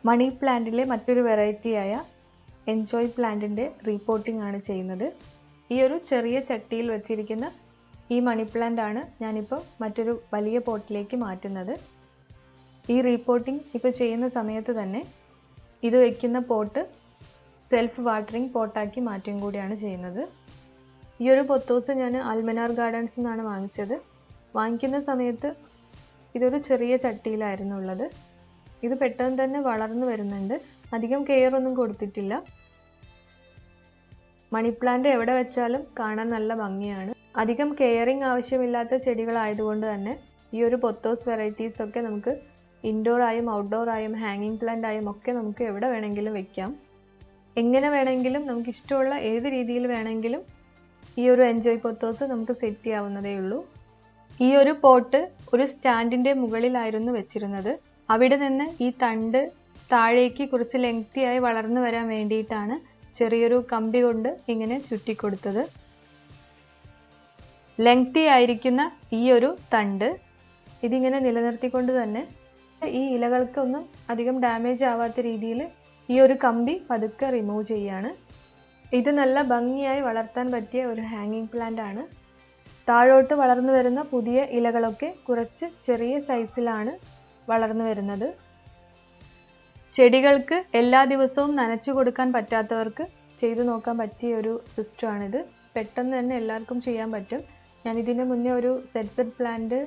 മണി പ്ലാന്റിലെ മറ്റൊരു വെറൈറ്റിയായ എൻജോയ് പ്ലാന്റിൻ്റെ റീപോട്ടിംഗ് ആണ് ചെയ്യുന്നത്. ഈ ഒരു ചെറിയ ചട്ടിയിൽ വെച്ചിരിക്കുന്ന ഈ മണി പ്ലാന്റ് ആണ് ഞാനിപ്പോൾ മറ്റൊരു വലിയ പോട്ടിലേക്ക് മാറ്റുന്നത്. ഈ റീപോട്ടിംഗ് ഇപ്പോൾ ചെയ്യുന്ന സമയത്ത് തന്നെ ഇത് വയ്ക്കുന്ന പോട്ട് സെൽഫ് വാട്ടറിംഗ് പോട്ടാക്കി മാറ്റുകയും കൂടിയാണ് ചെയ്യുന്നത്. ഈ ഒരു പൊത്തോസ് ഞാൻ അൽമനാർ ഗാർഡൻസിൽ നിന്നാണ് വാങ്ങിച്ചത്. വാങ്ങിക്കുന്ന സമയത്ത് ഇതൊരു ചെറിയ ചട്ടിയിലായിരുന്നു ഉള്ളത്. ഇത് പെട്ടെന്ന് തന്നെ വളർന്നു വരുന്നുണ്ട്. അധികം കെയർ ഒന്നും കൊടുത്തിട്ടില്ല. മണി പ്ലാന്റ് എവിടെ വെച്ചാലും കാണാൻ നല്ല ഭംഗിയാണ്. അധികം കെയറിങ് ആവശ്യമില്ലാത്ത ചെടികളായതുകൊണ്ട് തന്നെ ഈ ഒരു പൊത്തോസ് വെറൈറ്റീസ് ഒക്കെ നമുക്ക് ഇൻഡോർ ആയും ഔട്ട്ഡോർ ആയും ഹാങ്ങിങ് പ്ലാന്റ് ആയും ഒക്കെ നമുക്ക് എവിടെ വേണമെങ്കിലും വെക്കാം. എങ്ങനെ വേണമെങ്കിലും നമുക്ക് ഇഷ്ടമുള്ള ഏത് രീതിയിൽ വേണമെങ്കിലും ഈ ഒരു എൻജോയ് പൊത്തോസ് നമുക്ക് സെറ്റ് ചെയ്യാവുന്നതേ ഉള്ളൂ. ഈ ഒരു പോട്ട് ഒരു സ്റ്റാൻഡിൻ്റെ മുകളിലായിരുന്നു വെച്ചിരുന്നത്. അവിടെ നിന്ന് ഈ തണ്ട് താഴേക്ക് കുറച്ച് ലെങ്തിയായി വളർന്നു വരാൻ വേണ്ടിയിട്ടാണ് ചെറിയൊരു കമ്പി കൊണ്ട് ഇങ്ങനെ ചുറ്റിക്കൊടുത്തത്. ലെങ്തി ആയിരിക്കുന്ന ഈ ഒരു തണ്ട് ഇതിങ്ങനെ നിലനിർത്തിക്കൊണ്ട് തന്നെ ഈ ഇലകൾക്കൊന്നും അധികം ഡാമേജ് ആവാത്ത രീതിയിൽ ഈ ഒരു കമ്പി പതുക്കെ റിമൂവ് ചെയ്യാണ്. ഇത് നല്ല ഭംഗിയായി വളർത്താൻ പറ്റിയ ഒരു ഹാങ്ങിങ് പ്ലാന്റ് ആണ്. താഴോട്ട് വളർന്നു വരുന്ന പുതിയ ഇലകളൊക്കെ കുറച്ച് ചെറിയ സൈസിലാണ് വളർന്നു വരുന്നത്. ചെടികൾക്ക് എല്ലാ ദിവസവും നനച്ചു കൊടുക്കാൻ പറ്റാത്തവർക്ക് ചെയ്തു നോക്കാൻ പറ്റിയ ഒരു സിസ്റ്റമാണിത്. പെട്ടെന്ന് തന്നെ എല്ലാവർക്കും ചെയ്യാൻ പറ്റും. ഞാൻ ഇതിന് മുന്നേ ഒരു സെറ്റ് പ്ലാന്റ്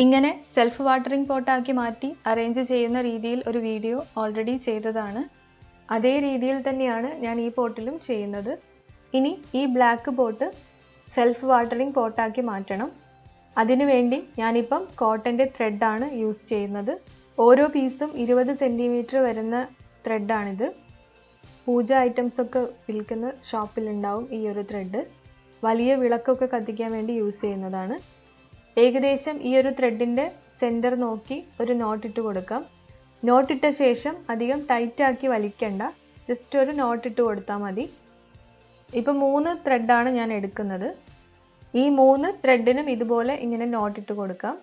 ഇങ്ങനെ സെൽഫ് വാട്ടറിംഗ് പോട്ടാക്കി മാറ്റി അറേഞ്ച് ചെയ്യുന്ന രീതിയിൽ ഒരു വീഡിയോ ഓൾറെഡി ചെയ്തതാണ്. അതേ രീതിയിൽ തന്നെയാണ് ഞാൻ ഈ പോട്ടിലും ചെയ്യുന്നത്. ഇനി ഈ ബ്ലാക്ക് പോട്ട് സെൽഫ് വാട്ടറിംഗ് പോട്ടാക്കി മാറ്റണം. അതിനുവേണ്ടി ഞാനിപ്പം കോട്ടൻ്റെ ത്രെഡാണ് യൂസ് ചെയ്യുന്നത്. ഓരോ പീസും 20 സെൻറ്റിമീറ്റർ വരുന്ന ത്രെഡാണിത്. പൂജ ഐറ്റംസ് ഒക്കെ വിൽക്കുന്ന ഷോപ്പിലുണ്ടാവും ഈ ഒരു ത്രെഡ്. വലിയ വിളക്കൊക്കെ കത്തിക്കാൻ വേണ്ടി യൂസ് ചെയ്യുന്നതാണ്. ഏകദേശം ഈ ഒരു ത്രെഡിൻ്റെ സെൻറ്റർ നോക്കി ഒരു നോട്ടിട്ട് കൊടുക്കാം. നോട്ടിട്ട ശേഷം അധികം ടൈറ്റാക്കി വലിക്കണ്ട, ജസ്റ്റ് ഒരു നോട്ടിട്ട് കൊടുത്താൽ മതി. ഇപ്പം 3 ത്രെഡാണ് ഞാൻ എടുക്കുന്നത്. ഈ 3 ത്രെഡിനും ഇതുപോലെ ഇങ്ങനെ നോട്ടിട്ട് കൊടുക്കാം.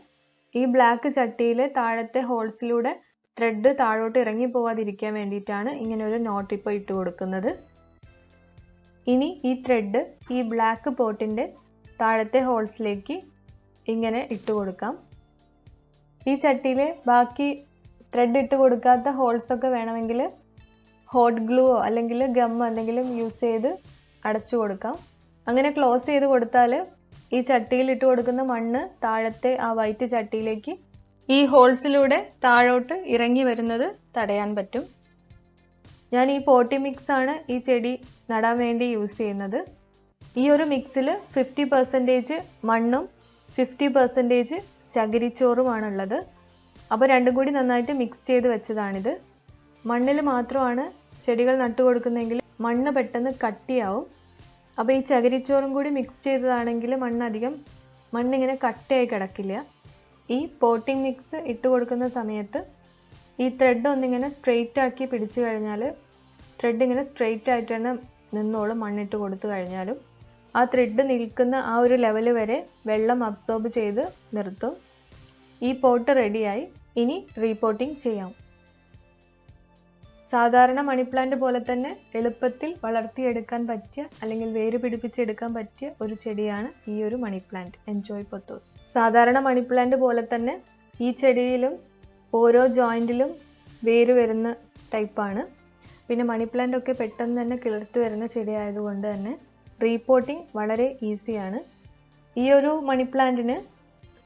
ഈ ബ്ലാക്ക് ചട്ടിയിലെ താഴത്തെ ഹോൾസിലൂടെ ത്രെഡ് താഴോട്ട് ഇറങ്ങി പോവാതിരിക്കാൻ വേണ്ടിയിട്ടാണ് ഇങ്ങനെ ഒരു നോട്ട് ഇപ്പോൾ ഇട്ട് കൊടുക്കുന്നത്. ഇനി ഈ ത്രെഡ് ഈ ബ്ലാക്ക് പോട്ടിൻ്റെ താഴത്തെ ഹോൾസിലേക്ക് ഇങ്ങനെ ഇട്ട് കൊടുക്കാം. ഈ ചട്ടിയിൽ ബാക്കി ത്രെഡ് ഇട്ട് കൊടുക്കാത്ത ഹോൾസൊക്കെ വേണമെങ്കിൽ ഹോട്ട് ഗ്ലൂവോ അല്ലെങ്കിൽ ഗമ്മോ എന്തെങ്കിലും യൂസ് ചെയ്ത് അടച്ചു കൊടുക്കാം. അങ്ങനെ ക്ലോസ് ചെയ്ത് കൊടുത്താൽ ഈ ചട്ടിയിൽ ഇട്ട് കൊടുക്കുന്ന മണ്ണ് താഴത്തെ ആ വൈറ്റ് ചട്ടിയിലേക്ക് ഈ ഹോൾസിലൂടെ താഴോട്ട് ഇറങ്ങി വരുന്നത് തടയാൻ പറ്റും. ഞാൻ ഈ പോട്ടി മിക്സാണ് ഈ ചെടി നടാൻ വേണ്ടി യൂസ് ചെയ്യുന്നത്. ഈ ഒരു മിക്സിൽ 50% മണ്ണും 50% ചകിരിച്ചോറുമാണുള്ളത്. അപ്പോൾ രണ്ടും കൂടി നന്നായിട്ട് മിക്സ് ചെയ്ത് വെച്ചതാണിത്. മണ്ണിൽ മാത്രമാണ് ചെടികൾ നട്ടു കൊടുക്കുന്നതെങ്കിൽ മണ്ണ് പെട്ടെന്ന് കട്ടിയാവും. അപ്പോൾ ഈ ചകിരിച്ചോറും കൂടി മിക്സ് ചെയ്തതാണെങ്കിൽ മണ്ണിങ്ങനെ കട്ടയായി കിടക്കില്ല. ഈ പോട്ടിംഗ് മിക്സ് ഇട്ട് കൊടുക്കുന്ന സമയത്ത് ഈ ത്രെഡ് ഒന്നിങ്ങനെ സ്ട്രെയിറ്റ് ആക്കി പിടിച്ചു കഴിഞ്ഞാൽ ത്രെഡ് ഇങ്ങനെ സ്ട്രെയിറ്റ് ആയിട്ട് തന്നെ നിന്നോളും. മണ്ണിട്ട് കൊടുത്തു കഴിഞ്ഞാലും ആ ത്രെഡ് നിൽക്കുന്ന ആ ഒരു ലെവൽ വരെ വെള്ളം അബ്സോർബ് ചെയ്ത് നിർത്തും. ഈ പോട്ട് റെഡിയായി. ഇനി റീപോട്ടിംഗ് ചെയ്യാം. സാധാരണ മണി പ്ലാന്റ് പോലെ തന്നെ എളുപ്പത്തിൽ വളർത്തിയെടുക്കാൻ പറ്റിയ അല്ലെങ്കിൽ വേര് പിടിപ്പിച്ചെടുക്കാൻ പറ്റിയ ഒരു ചെടിയാണ് ഈ ഒരു മണി പ്ലാന്റ് എൻജോയ് പൊത്തോസ്. സാധാരണ മണി പ്ലാന്റ് പോലെ തന്നെ ഈ ചെടിയിലും ഓരോ ജോയിൻറ്റിലും വേര് വരുന്ന ടൈപ്പാണ്. പിന്നെ മണി പ്ലാന്റ് ഒക്കെ പെട്ടെന്ന് തന്നെ കിളിർത്ത് വരുന്ന ചെടി ആയതുകൊണ്ട് തന്നെ റീപോട്ടിംഗ് വളരെ ഈസിയാണ്. ഈ ഒരു മണി പ്ലാന്റിന്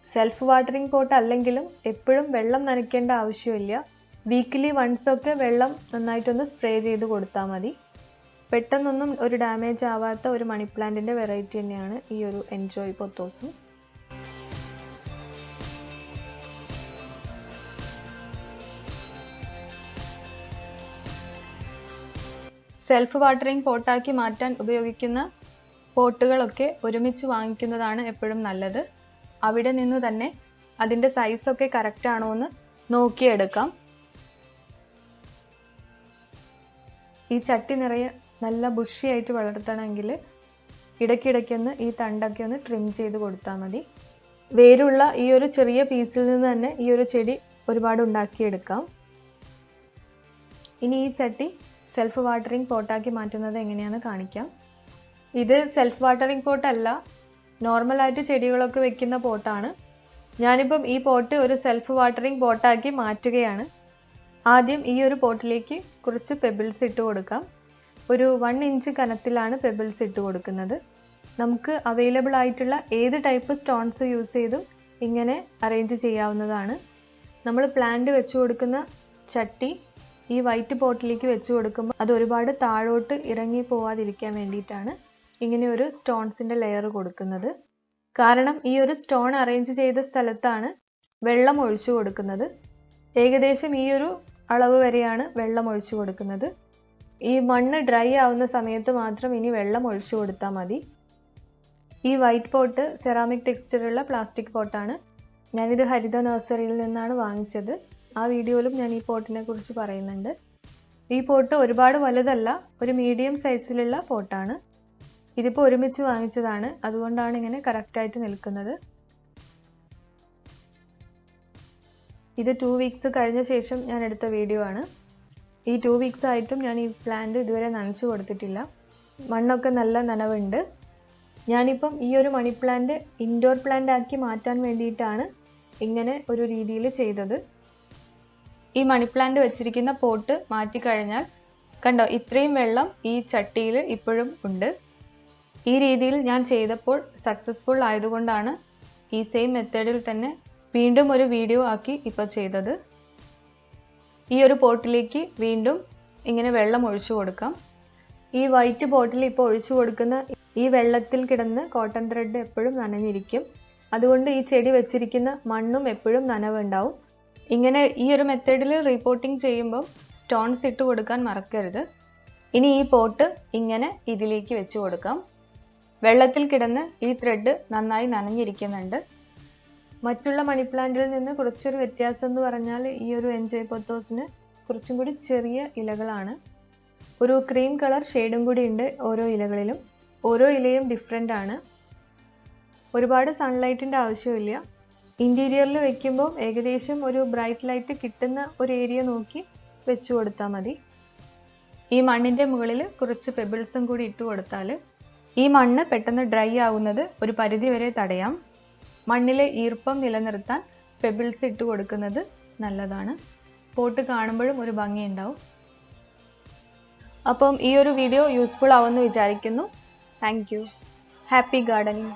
സെൽഫ് വാട്ടറിംഗ് പോട്ട് അല്ലെങ്കിലും എപ്പോഴും വെള്ളം നനയ്ക്കേണ്ട ആവശ്യമില്ല. വീക്കിലി വൺസൊക്കെ വെള്ളം നന്നായിട്ടൊന്ന് സ്പ്രേ ചെയ്ത് കൊടുത്താൽ മതി. പെട്ടെന്നൊന്നും ഒരു ഡാമേജ് ആവാത്ത ഒരു മണി പ്ലാന്റിൻ്റെ വെറൈറ്റി തന്നെയാണ് ഈ ഒരു എൻജോയ് പൊത്തോസും. സെൽഫ് വാട്ടറിംഗ് പോട്ടാക്കി മാറ്റാൻ ഉപയോഗിക്കുന്ന പോട്ടുകളൊക്കെ ഒരുമിച്ച് വാങ്ങിക്കുന്നതാണ് എപ്പോഴും നല്ലത്. അവിടെ നിന്ന് തന്നെ അതിൻ്റെ സൈസൊക്കെ കറക്റ്റ് ആണോ എന്ന് നോക്കിയെടുക്കാം. ഈ ചട്ടി നിറയെ നല്ല ബുഷിയായിട്ട് വളർത്തണമെങ്കിൽ ഇടയ്ക്കിടയ്ക്കൊന്ന് ഈ തണ്ടൊക്കെ ഒന്ന് ട്രിം ചെയ്ത് കൊടുത്താൽ മതി. വേരുള്ള ഈ ഒരു ചെറിയ പീസിൽ നിന്ന് തന്നെ ഈ ഒരു ചെടി ഒരുപാട് ഉണ്ടാക്കിയെടുക്കാം. ഇനി ഈ ചട്ടി സെൽഫ് വാട്ടറിംഗ് പോട്ടാക്കി മാറ്റുന്നത് എങ്ങനെയാണെന്ന് കാണിക്കാം. ഇത് സെൽഫ് വാട്ടറിംഗ് പോട്ടല്ല, നോർമലായിട്ട് ചെടികളൊക്കെ വെക്കുന്ന പോട്ടാണ്. ഞാനിപ്പം ഈ പോട്ട് ഒരു സെൽഫ് വാട്ടറിംഗ് പോട്ടാക്കി മാറ്റുകയാണ്. ആദ്യം ഈ ഒരു പോട്ടിലേക്ക് കുറച്ച് പെബിൾസ് ഇട്ട് കൊടുക്കാം. ഒരു 1 ഇഞ്ച് കനത്തിലാണ് പെബിൾസ് ഇട്ട് കൊടുക്കുന്നത്. നമുക്ക് അവൈലബിൾ ആയിട്ടുള്ള ഏത് ടൈപ്പ് സ്റ്റോൺസ് യൂസ് ചെയ്തും ഇങ്ങനെ അറേഞ്ച് ചെയ്യാവുന്നതാണ്. നമ്മൾ പ്ലാന്റ് വെച്ച് കൊടുക്കുന്ന ചട്ടി ഈ വൈറ്റ് പോട്ടിലേക്ക് വെച്ച് കൊടുക്കുമ്പോൾ അത് ഒരുപാട് താഴോട്ട് ഇറങ്ങി പോവാതിരിക്കാൻ വേണ്ടിയിട്ടാണ് ഇങ്ങനെ ഒരു സ്റ്റോൺസിൻ്റെ ലെയർ കൊടുക്കുന്നത്. കാരണം ഈ ഒരു സ്റ്റോൺ അറേഞ്ച് ചെയ്ത സ്ഥലത്താണ് വെള്ളം ഒഴിച്ചു കൊടുക്കുന്നത്. ഏകദേശം ഈ ഒരു അളവ് വരെയാണ് വെള്ളം ഒഴിച്ചു കൊടുക്കുന്നത്. ഈ മണ്ണ് ഡ്രൈ ആവുന്ന സമയത്ത് മാത്രം ഇനി വെള്ളം ഒഴിച്ചു കൊടുത്താൽ മതി. ഈ വൈറ്റ് പോട്ട് സെറാമിക് ടെക്സ്ചറുള്ള പ്ലാസ്റ്റിക് പോട്ടാണ്. ഞാനിത് ഹരിത നഴ്സറിയിൽ നിന്നാണ് വാങ്ങിച്ചത്. ആ വീഡിയോയിലും ഞാൻ ഈ പോട്ടിനെ കുറിച്ച് പറയുന്നുണ്ട്. ഈ പോട്ട് ഒരുപാട് വലുതല്ല, ഒരു മീഡിയം സൈസിലുള്ള പോട്ടാണ്. ഇതിപ്പോൾ ഒരുമിച്ച് വാങ്ങിച്ചതാണ്, അതുകൊണ്ടാണ് ഇങ്ങനെ കറക്റ്റായിട്ട് നിൽക്കുന്നത്. ഇത് 2 വീക്സ് കഴിഞ്ഞ ശേഷം ഞാൻ എടുത്ത വീഡിയോ ആണ്. ഈ 2 വീക്സ് ആയിട്ടും ഞാൻ ഈ പ്ലാന്റ് ഇതുവരെ നനച്ചു കൊടുത്തിട്ടില്ല. മണ്ണൊക്കെ നല്ല നനവുണ്ട്. ഞാനിപ്പം ഈ ഒരു മണി പ്ലാന്റ് ഇൻഡോർ പ്ലാന്റ് ആക്കി മാറ്റാൻ വേണ്ടിയിട്ടാണ് ഇങ്ങനെ ഒരു രീതിയിൽ ചെയ്തത്. ഈ മണി പ്ലാന്റ് വെച്ചിരിക്കുന്ന പോട്ട് മാറ്റിക്കഴിഞ്ഞാൽ കണ്ടോ, ഇത്രയും വെള്ളം ഈ ചട്ടിയിൽ ഇപ്പോഴും ഉണ്ട്. ഈ രീതിയിൽ ഞാൻ ചെയ്തപ്പോൾ സക്സസ്ഫുൾ ആയതുകൊണ്ടാണ് ഈ സെയിം മെത്തേഡിൽ തന്നെ വീണ്ടും ഒരു വീഡിയോ ആക്കി ഇപ്പോൾ ചെയ്തത്. ഈ ഒരു പോട്ടിലേക്ക് വീണ്ടും ഇങ്ങനെ വെള്ളം ഒഴിച്ചു കൊടുക്കാം. ഈ വൈറ്റ് പോട്ടിൽ ഇപ്പോൾ ഒഴിച്ചു കൊടുക്കുന്ന ഈ വെള്ളത്തിൽ കിടന്ന് കോട്ടൺ ത്രെഡ് എപ്പോഴും നനഞ്ഞിരിക്കും. അതുകൊണ്ട് ഈ ചെടി വെച്ചിരിക്കുന്ന മണ്ണും എപ്പോഴും നനവുണ്ടാവും. ഇങ്ങനെ ഈ ഒരു മെത്തേഡിൽ റീപോട്ടിംഗ് ചെയ്യുമ്പോൾ സ്റ്റോൺസ് ഇട്ട് കൊടുക്കാൻ മറക്കരുത്. ഇനി ഈ പോട്ട് ഇങ്ങനെ ഇതിലേക്ക് വെച്ച് കൊടുക്കാം. വെള്ളത്തിൽ കിടന്ന് ഈ ത്രെഡ് നന്നായി നനഞ്ഞിരിക്കുന്നുണ്ട്. മറ്റുള്ള മണി പ്ലാന്റിൽ നിന്ന് കുറച്ചൊരു വ്യത്യാസം എന്ന് പറഞ്ഞാൽ ഈ ഒരു എൻജോയ് പൊത്തോസിന് കുറച്ചും കൂടി ചെറിയ ഇലകളാണ്. ഒരു ക്രീം കളർ ഷെയ്ഡും കൂടി ഉണ്ട് ഓരോ ഇലകളിലും. ഓരോ ഇലയും ഡിഫറെൻ്റ് ആണ്. ഒരുപാട് സൺലൈറ്റിൻ്റെ ആവശ്യമില്ല. ഇൻറ്റീരിയറിൽ വെക്കുമ്പോൾ ഏകദേശം ഒരു ബ്രൈറ്റ് ലൈറ്റ് കിട്ടുന്ന ഒരു ഏരിയ നോക്കി വെച്ച് കൊടുത്താൽ മതി. ഈ മണ്ണിൻ്റെ മുകളിൽ കുറച്ച് പെബിൾസും കൂടി ഇട്ട് കൊടുത്താൽ ഈ മണ്ണ് പെട്ടെന്ന് ഡ്രൈ ആവുന്നത് ഒരു പരിധി വരെ തടയാം. മണ്ണിലെ ഈർപ്പം നിലനിർത്താൻ പെബിൾസ് ഇട്ട് കൊടുക്കുന്നത് നല്ലതാണ്. പോട്ട് കാണുമ്പോഴും ഒരു ഭംഗിയുണ്ടാവും. അപ്പം ഈ ഒരു വീഡിയോ യൂസ്ഫുൾ ആവുമെന്ന് വിചാരിക്കുന്നു. Thank you. Happy gardening.